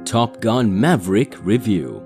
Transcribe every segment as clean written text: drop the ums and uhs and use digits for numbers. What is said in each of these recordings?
Top Gun Maverick Review.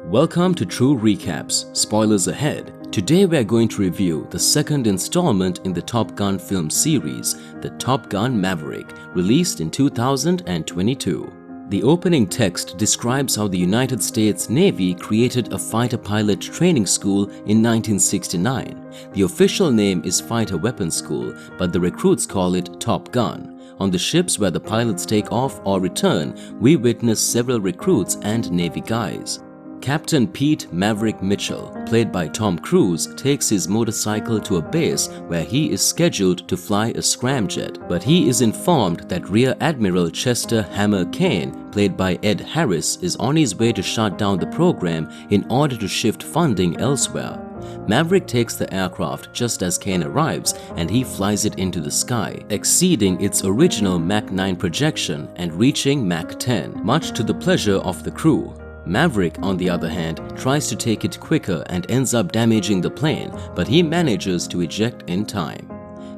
Welcome to True Recaps. Spoilers ahead. Today we are going to review the second installment in the Top Gun film series, the Top Gun Maverick, released in 2022. The opening text describes how the United States Navy created a fighter pilot training school in 1969. The official name is Fighter Weapons School, but the recruits call it Top Gun. On the ships where the pilots take off or return, we witness several recruits and Navy guys. Captain Pete Maverick Mitchell, played by Tom Cruise, takes his motorcycle to a base where he is scheduled to fly a scramjet, but he is informed that Rear Admiral Chester Hammer Cain, played by Ed Harris, is on his way to shut down the program in order to shift funding elsewhere. Maverick takes the aircraft just as Cain arrives and he flies it into the sky, exceeding its original Mach 9 projection and reaching Mach 10, much to the pleasure of the crew. Maverick, on the other hand, tries to take it quicker and ends up damaging the plane, but he manages to eject in time.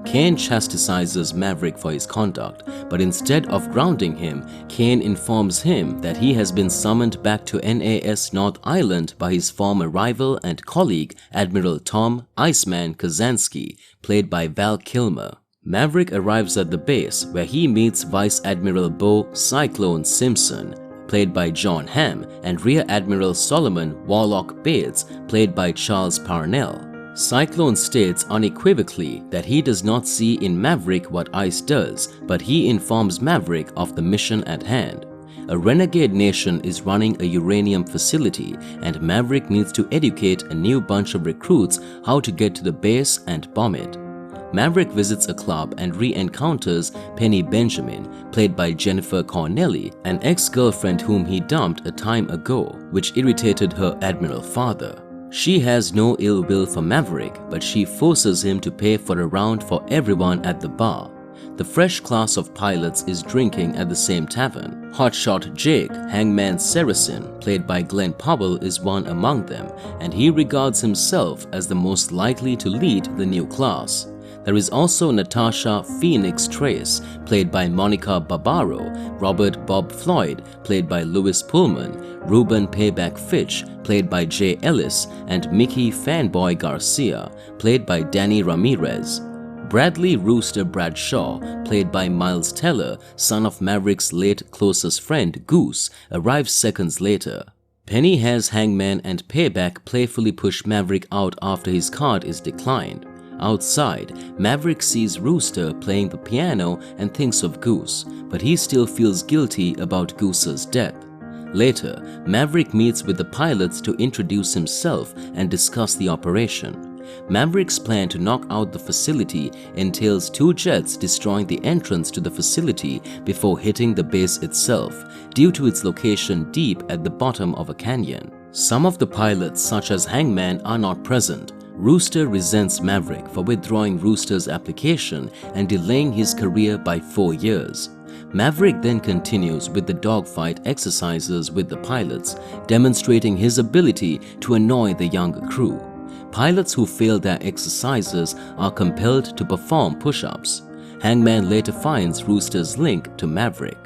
Cain chastises Maverick for his conduct, but instead of grounding him, Cain informs him that he has been summoned back to NAS North Island by his former rival and colleague, Admiral Tom "Iceman" Kazansky, played by Val Kilmer. Maverick arrives at the base where he meets Vice Admiral Bo "Cyclone" Simpson, played by John Hamm, and Rear Admiral Solomon "Warlock" Bates, played by Charles Parnell. Cyclone states unequivocally that he does not see in Maverick what Ice does, but he informs Maverick of the mission at hand. A renegade nation is running a uranium facility, and Maverick needs to educate a new bunch of recruits how to get to the base and bomb it. Maverick visits a club and re-encounters Penny Benjamin, played by Jennifer Connelly, an ex-girlfriend whom he dumped a time ago, which irritated her Admiral father. She has no ill will for Maverick, but she forces him to pay for a round for everyone at the bar. The fresh class of pilots is drinking at the same tavern. Hotshot Jake, Hangman Saracen, played by Glenn Powell, is one among them, and he regards himself as the most likely to lead the new class. There is also Natasha Phoenix Trace, played by Monica Barbaro, Robert Bob Floyd, played by Louis Pullman, Ruben Payback Fitch, played by Jay Ellis, and Mickey Fanboy Garcia, played by Danny Ramirez. Bradley Rooster Bradshaw, played by Miles Teller, son of Maverick's late closest friend Goose, arrives seconds later. Penny has Hangman and Payback playfully push Maverick out after his card is declined. Outside, Maverick sees Rooster playing the piano and thinks of Goose, but he still feels guilty about Goose's death. Later, Maverick meets with the pilots to introduce himself and discuss the operation. Maverick's plan to knock out the facility entails two jets destroying the entrance to the facility before hitting the base itself, due to its location deep at the bottom of a canyon. Some of the pilots, such as Hangman, are not present. Rooster resents Maverick for withdrawing Rooster's application and delaying his career by 4 years. Maverick then continues with the dogfight exercises with the pilots, demonstrating his ability to annoy the younger crew. Pilots who fail their exercises are compelled to perform push-ups. Hangman later finds Rooster's link to Maverick.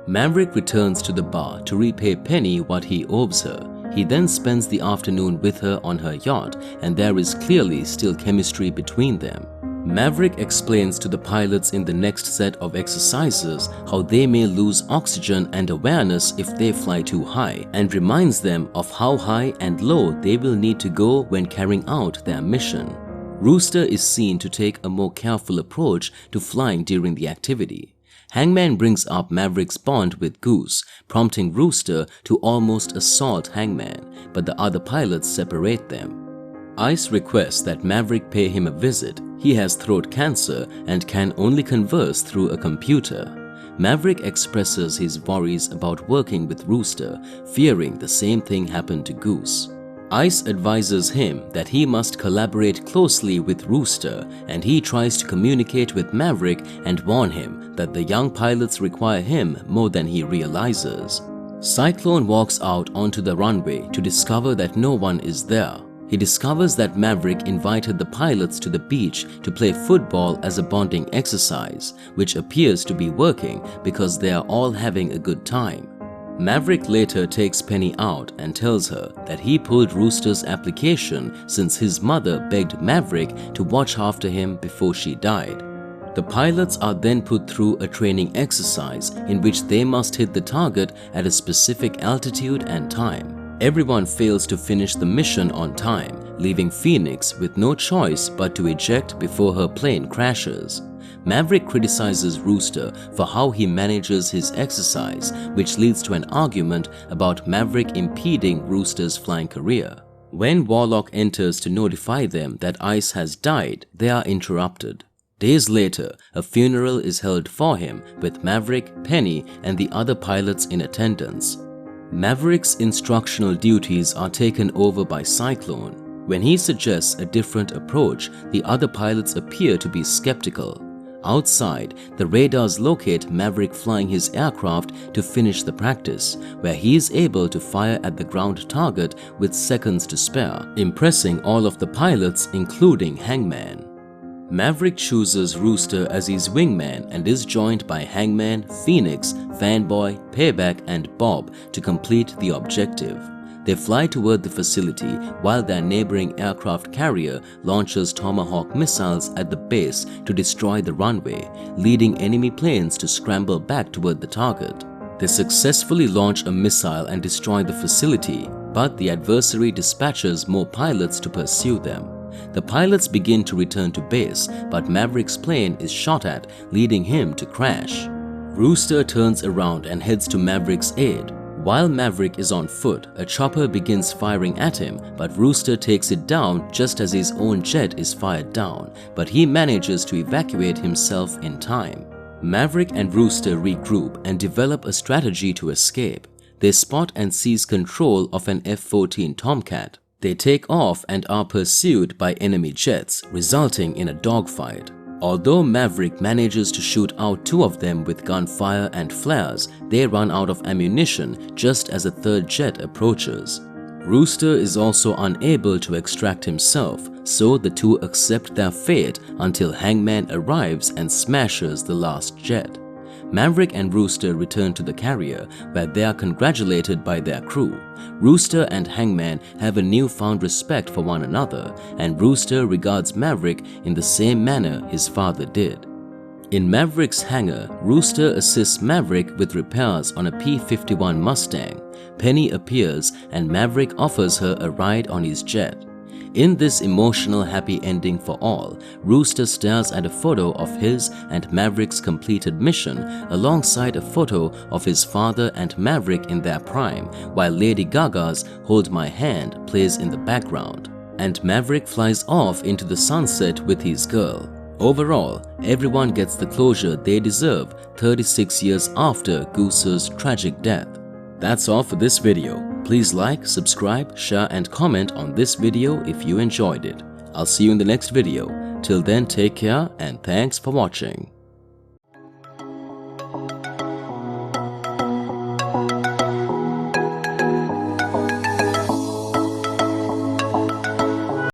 Maverick returns to the bar to repay Penny what he owes her. He then spends the afternoon with her on her yacht, and there is clearly still chemistry between them. Maverick explains to the pilots in the next set of exercises how they may lose oxygen and awareness if they fly too high, and reminds them of how high and low they will need to go when carrying out their mission. Rooster is seen to take a more careful approach to flying during the activity. Hangman brings up Maverick's bond with Goose, prompting Rooster to almost assault Hangman, but the other pilots separate them. Ice requests that Maverick pay him a visit. He has throat cancer and can only converse through a computer. Maverick expresses his worries about working with Rooster, fearing the same thing happened to Goose. Ice advises him that he must collaborate closely with Rooster, and he tries to communicate with Maverick and warn him that the young pilots require him more than he realizes. Cyclone walks out onto the runway to discover that no one is there. He discovers that Maverick invited the pilots to the beach to play football as a bonding exercise, which appears to be working because they are all having a good time. Maverick later takes Penny out and tells her that he pulled Rooster's application since his mother begged Maverick to watch after him before she died. The pilots are then put through a training exercise in which they must hit the target at a specific altitude and time. Everyone fails to finish the mission on time, leaving Phoenix with no choice but to eject before her plane crashes. Maverick criticizes Rooster for how he manages his exercise, which leads to an argument about Maverick impeding Rooster's flying career. When Warlock enters to notify them that Ice has died, they are interrupted. Days later, a funeral is held for him with Maverick, Penny, and the other pilots in attendance. Maverick's instructional duties are taken over by Cyclone. When he suggests a different approach, the other pilots appear to be skeptical. Outside, the radars locate Maverick flying his aircraft to finish the practice, where he is able to fire at the ground target with seconds to spare, impressing all of the pilots including Hangman. Maverick chooses Rooster as his wingman and is joined by Hangman, Phoenix, Fanboy, Payback, and Bob to complete the objective. They fly toward the facility while their neighboring aircraft carrier launches Tomahawk missiles at the base to destroy the runway, leading enemy planes to scramble back toward the target. They successfully launch a missile and destroy the facility, but the adversary dispatches more pilots to pursue them. The pilots begin to return to base, but Maverick's plane is shot at, leading him to crash. Rooster turns around and heads to Maverick's aid. While Maverick is on foot, a chopper begins firing at him, but Rooster takes it down just as his own jet is fired down, but he manages to evacuate himself in time. Maverick and Rooster regroup and develop a strategy to escape. They spot and seize control of an F-14 Tomcat. They take off and are pursued by enemy jets, resulting in a dogfight. Although Maverick manages to shoot out two of them with gunfire and flares, they run out of ammunition just as a third jet approaches. Rooster is also unable to extract himself, so the two accept their fate until Hangman arrives and smashes the last jet. Maverick and Rooster return to the carrier, where they are congratulated by their crew. Rooster and Hangman have a newfound respect for one another, and Rooster regards Maverick in the same manner his father did. In Maverick's hangar, Rooster assists Maverick with repairs on a P-51 Mustang. Penny appears and Maverick offers her a ride on his jet. In this emotional happy ending for all, Rooster stares at a photo of his and Maverick's completed mission alongside a photo of his father and Maverick in their prime, while Lady Gaga's Hold My Hand plays in the background. And Maverick flies off into the sunset with his girl. Overall, everyone gets the closure they deserve 36 years after Goose's tragic death. That's all for this video. Please like, subscribe, share and comment on this video if you enjoyed it. I'll see you in the next video. Till then, take care and thanks for watching.